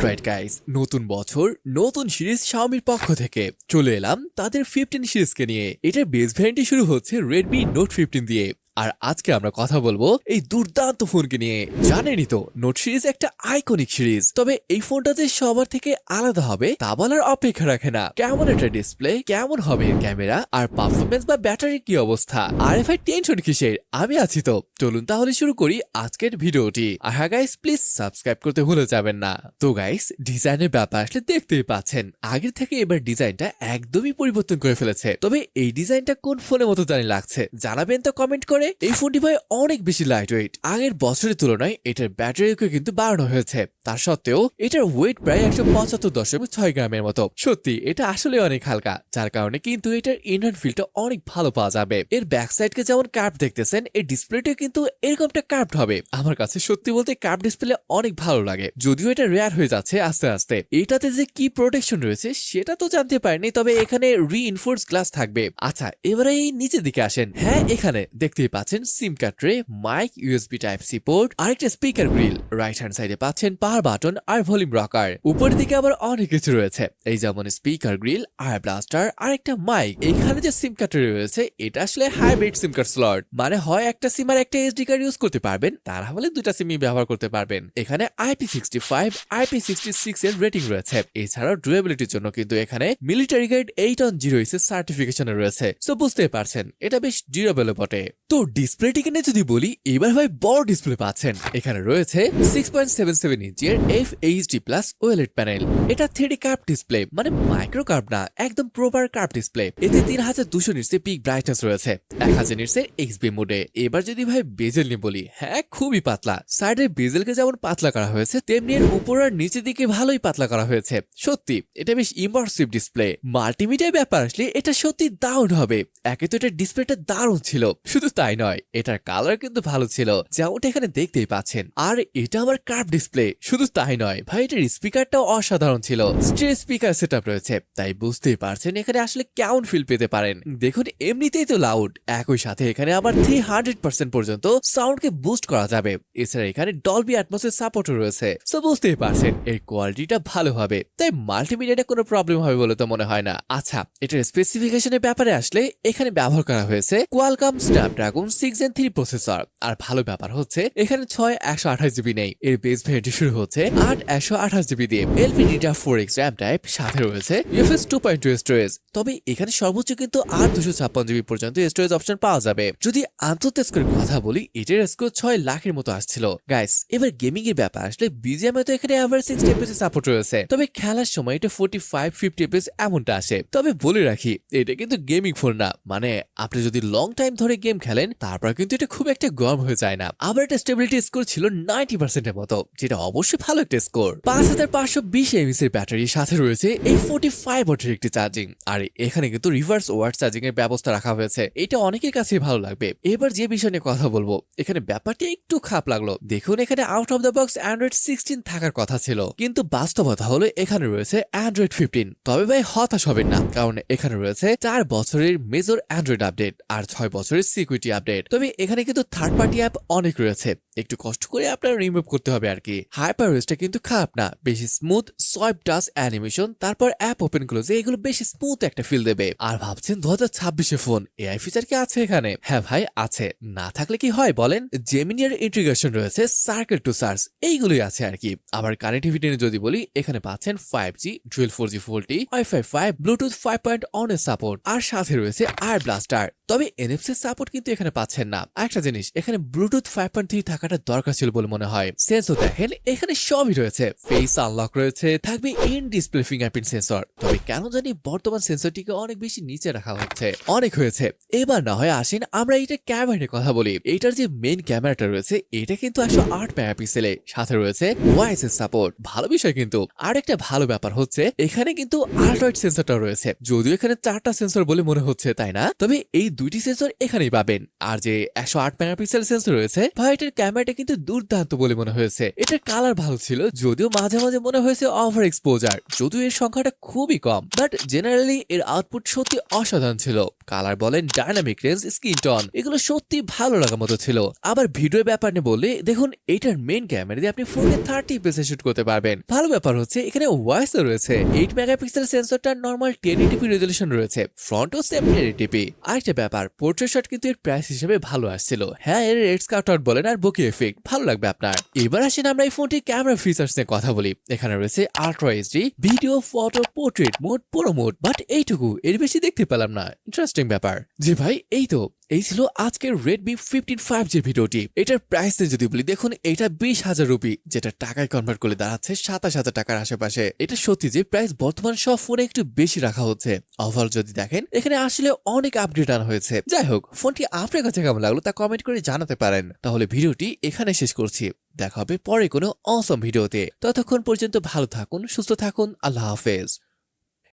Alright guys, নতুন বছর নতুন সিরিজ শাওমির পক্ষ থেকে চলে এলাম তাদের 15 সিরিজকে নিয়ে। এটার বেস ভ্যারিয়েন্টটি শুরু হচ্ছে রেডমি নোট 15 দিয়ে। আর আজকে আমরা কথা বলবো এই দুর্দান্ত ফোনকে নিয়ে। জানেনই তো নোট সিরিজ একটা আইকনিক সিরিজ, তবে এই ফোনটা যে সবার থেকে আলাদা হবে তা বলার অপেক্ষা রাখে না। কেমন একটা ডিসপ্লে, কেমন হবে ক্যামেরা, আর পারফরমেন্স বা ব্যাটারির কি অবস্থা, আর ভাই টেনশন কিসের, আমি আছি তো। চলুন তাহলে শুরু করি আজকের ভিডিওটি। আর হ্যাঁ গাইস, প্লিজ সাবস্ক্রাইব করতে ভুলে যাবেন না। তো গাইস, ডিজাইনের ব্যাপার আসলে দেখতেই পাচ্ছেন আগের থেকে এবার ডিজাইনটা একদমই পরিবর্তন করে ফেলেছে। তবে এই ডিজাইনটা কোন ফোনের মতো জানি লাগছে জানাবেন তো কমেন্ট করে। এই ফোনটি ভাই অনেক বেশি লাইট ওয়েট, আগের বছরের তুলনায় এটার ব্যাটারিকে কিন্তু বাড়ানো হয়েছে। তার সত্ত্বেও এটার ওয়েট প্রায় 175.6 গ্রামের মতো। সত্যি এটা আসলে অনেক হালকা, যার কারণে কিন্তু এটার ইনহ্যান্ড ফিলটা অনেক ভালো পাওয়া যাবে। এর ব্যাক সাইডকে যেমন কার্ভ দেখতেছেন, এর ডিসপ্লেটা কিন্তু এরকমটা কার্ভড হবে। আমার কাছে সত্যি বলতে কার্ভ ডিসপ্লে অনেক ভালো লাগে, যদিও এটা রেয়ার হয়ে যাচ্ছে আস্তে আস্তে। এটাতে যে কি প্রোটেকশন রয়েছে সেটা তো জানতে পারিনি, তবে এখানে রিইনফোর্স গ্লাস থাকবে। আচ্ছা, এবারে এই নিচের দিকে আসেন। হ্যাঁ, এখানে দেখতেই পাচ্ছেন SIM card tray, mic, USB type C port, আরেকটা স্পিকার গ্রিল। রাইট হ্যান্ড সাইডে পাচ্ছেন পাওয়ার বাটন আর ভলিউম রকার। উপরের দিকে আবার অনেক কিছু রয়েছে, এই যেমন স্পিকার গ্রিল, আর ব্লাস্টার, আর একটা মাইক। এখানে যে সিম কার্ড রয়েছে এটা আসলে হাইব্রিড সিম কার্ড স্লট, মানে হয় একটা সিম আর একটা এসডি কার্ড ইউজ করতে পারবেন, তারা হলে দুইটা সিমই ব্যবহার করতে পারবেন। এখানে IP65, IP66 এর রেটিং রয়েছে। এছাড়াও ডিউরেবিলিটির জন্য কিন্তু এখানে মিলিটারি গ্রেড 8-on-0 সার্টিফিকেশন রয়েছে। সো বুঝতে পারছেন এটা বেশ ডিউরেবল বটে। তো ডিসপ্লেটিকে নিয়ে যদি বলি, এবার ভাই বড় ডিসপ্লে পাচ্ছেন। এখানে রয়েছে 6.77 ইঞ্চের FHD+ OLED প্যানেল। এটা 3D কার্ভ ডিসপ্লে, মানে মাইক্রো কার্ভ না, একদম প্রপার কার্ভ ডিসপ্লে। এতে 3200 নিটসের পিক ব্রাইটনেস রয়েছে, 1000 নিটসের XB মোডে। এবার যদি ভাই বেজেল নিয়ে বলি, হ্যাঁ খুবই পাতলা। সাইডের বেজেলকে যেমন পাতলা করা হয়েছে, তেমনি এর উপর আর নিচের দিকে ভালোই পাতলা করা হয়েছে। সত্যি এটা বেশ ইমার্সিভ ডিসপ্লে। মাল্টিমিডিয়া ব্যাপার আসলে এটা সত্যি দারুণ হবে। একে তো এটার ডিসপ্লেটা দারুণ ছিল, শুধু তাই নয় এটার কালার কিন্তু ভালো ছিল, যেমনটা এখানে দেখতেই পাচ্ছেন। আর এটা আমার কার্ভ ডিসপ্লে, শুধু তাই নয় ভাই, এটার স্পিকারটাও অসাধারণ ছিল। স্টেজ স্পিকার সেটআপ রয়েছে, তাই বুঝতেই পারছেন এখানে আসলে কেমন ফিল পেতে পারেন। দেখুন এমনিতেই তো লাউড, একই সাথে এখানে আবার 300% পর্যন্ত সাউন্ডকে বুস্ট করা যাবে। এছাড়া এখানে ডলবি অ্যাটমসের সাপোর্টও রয়েছে। সো বুঝতেই পারছেন এর কোয়ালিটিটা ভালো হবে, তাই মাল্টিমিডিয়াতে কোনো প্রবলেম হবে বলে তো মনে হয় না। আচ্ছা, এটার স্পেসিফিকেশনের ব্যাপারে আসলে এখানে ব্যবহার করা হয়েছে কোয়ালকম স্ন্যাপড্রাগন 6 Gen 3 প্রসেসর। আর ভালো ব্যাপার হচ্ছে এখানে 6/128GB নেই, এর বেস ভ্যারিয়েন্ট শুরু হচ্ছে 8/128GB দিয়ে। LPDDR4X RAM টাইপ, সাথে রয়েছে UFS 2.2 স্টোরেজ। তবে এখানে সর্বোচ্চ কিন্তু 256GB পর্যন্ত স্টোরেজ অপশন পাওয়া যাবে। যদি আন্তর্জাতিক স্কোরের কথা বলি, এটার স্কোর 6 লাখের মতো আসছিল। গাইস, এবার গেমিং এর ব্যাপার আসলে বিজিএমআই তো এখানে এভারেজ 60 FPS সাপোর্ট রয়েছে, তবে খেলার সময় এটা 45-50 FPS এমনটা আসে। তবে বলে রাখি এটা কিন্তু গেমিং ফোন না, মানে আপনি যদি লং টাইম ধরে গেম খেলেন তারপর কিন্তু এটা খুব একটা গরম হয়ে যায় না। আবার এটা স্টেবিলিটি স্কোর ছিল 90% এর মতো, যেটা অবশ্যই ভালো একটা স্কোর। 5520 mAh এর ব্যাটারির সাথে রয়েছে এই 45 ওয়াটের একটি চার্জিং। আর এখানে কিন্তু রিভার্স ওয়াট চার্জিং এর ব্যবস্থা রাখা হয়েছে, এটা অনেকের কাছে ভালো লাগবে। এবার যে বিষয় নিয়ে কথা বলবো, এখানে ব্যাপারটা একটু খারাপ লাগলো। দেখুন এখানে out of the box Android 16 থাকার কথা ছিল, কিন্তু বাস্তবতা হলো এখানে রয়েছে অ্যান্ড্রয়েড 15। তবে ভাই হতাশ হবেন না, কারণ এখানে রয়েছে 4 বছরের মেজর অ্যান্ড্রয়েড আপডেট আর 6 বছরের সিকিউরিটি আপডেট। তবে এখানে কিন্তু থার্ড পার্টি অ্যাপ অনেক রয়েছে, একটু কষ্ট করে আপনার রিমুভ করতে হবে আর কি। হাইপার ওয়েসটা কিন্তু খারাপ না, বেশি স্মুথ সোয়াইপ টাচ অ্যানিমেশন, তারপর অ্যাপ ওপেন ক্লোজ, এগুলো বেশি স্মুথ একটা ফিল দেবে। আর ভাবছেন 2026 ফোন, এআই ফিচার কি আছে এখানে? হ্যাঁ ভাই আছে, না থাকলে কি হয় বলেন। জেমিনির ইন্টিগ্রেশন রয়েছে, সার্কেল টু সার্চ, এইগুলোই আছে আর কি। আবার কানেক্টিভিটি নিয়ে যদি বলি, এখানে পাচ্ছেন 5G, dual 4G 4T, Wi-Fi 5, Bluetooth 5.1 এর সাপোর্ট, আর সাথে রয়েছে আর ব্লাস্টার। তবে NFC সাপোর্ট কিন্তু এখানে পাচ্ছেন না। একটা জিনিস, এখানে ব্লুটুথ 5.3 থাকাটা দরকার ছিল বলে মনে হয়। সেন্সর দেখেন এখানে সবই রয়েছে, ফেস আনলক রয়েছে, থাকবে ইন ডিসপ্লে ফিঙ্গারপ্রিন্ট সেন্সর। তবে কেন জানি বর্তমান সেন্সরটিকে অনেক বেশি নিচে রাখা হচ্ছে। অনেক হয়েছে, এবার না হয় আসেন আমরা এটা ক্যামেরার কথা বলি। এটার যে মেইন ক্যামেরাটা রয়েছে এটা কিন্তু 108 মেগাপিক্সেলে, সাথে রয়েছে ওয়াইস সাপোর্ট, ভালো বিষয়। কিন্তু আর একটা ভালো ব্যাপার হচ্ছে এখানে কিন্তু আল্ট্রাওয়াইড সেন্সরটা রয়েছে, যদিও এখানে 4টা সেন্সর বলে মনে হচ্ছে, তাই না? তবে এই দুইটি সেন্সর এখানেই পাবেন। আর যে 108 মেগাপিক্সেল সেন্সর রয়েছে ভাই এটার ক্যামেরাটা কিন্তু দুর্দান্ত বলে মনে হয়েছে। এটার কালার ভালো ছিল, যদিও মাঝে মাঝে মনে হয়েছে ওভার এক্সপোজার, যদিও এর সংখ্যাটা খুবই কম, বাট জেনারেলি এর আউটপুট সত্যি অসাধারণ ছিল। কালার বলেন, ডাইনামিক রেঞ্জ, স্ক্রিন টন, এগুলো সত্যি ভালো লাগার মতো ছিল। আবার ভিডিও ব্যাপার নিয়ে বললে দেখুন এটার মেইন ক্যামেরা দিয়ে আপনি 4K 30 পিক্সেল শুট করতে পারবেন। ভালো ব্যাপার হচ্ছে এখানে ওয়াইসও রয়েছে। 8 মেগাপিক্সেল সেন্সরটা নরমাল 1080p রেজলিউশন রয়েছে, ফ্রন্টও সেম 1080p। আরেকটা ব্যাপার, পোর্ট্রেট শট কিন্তু এর প্রাইস হিসেবে ভালো আসছিল। হ্যাঁ, এর রেড স্কাউট আউট বলেন আর বকি এফেক্ট ভালো লাগবে আপনার। এবার আসেন আমরা এই ফোনটির ক্যামেরা ফিচার্স নিয়ে কথা বলি। এখানে রয়েছে ultra HD, video, photo, portrait mode, পুরো মোড, বাট এইটুকু, এর বেশি দেখতে পেলাম না। ইন্টারেস্টিং ব্যাপার। জি ভাই, এই ছিল আজকের Redmi 15 5G ভিডিওটি। এটার প্রাইস যদি বলি, দেখুন এটা 20,000 রুপি, যেটা টাকায় কনভার্ট করলে দাঁড়াচ্ছে 27,000 টাকার আশেপাশে। এটা সত্যি যে প্রাইস বর্তমান সব ফোনে একটু বেশি রাখা হচ্ছে। ওভারঅল যদি দেখেন এখানে আসলে অনেক আপডেট আনা হয়েছে। যাই হোক, ফোনটি আপনার কাছে কেমন লাগলো তা কমেন্ট করে জানাতে পারেন। তাহলে ভিডিওটি এখানে শেষ করছি, দেখা হবে পরে কোনো অসম ভিডিওতে। ততক্ষণ পর্যন্ত ভালো থাকুন, সুস্থ থাকুন, আল্লাহ হাফেজ।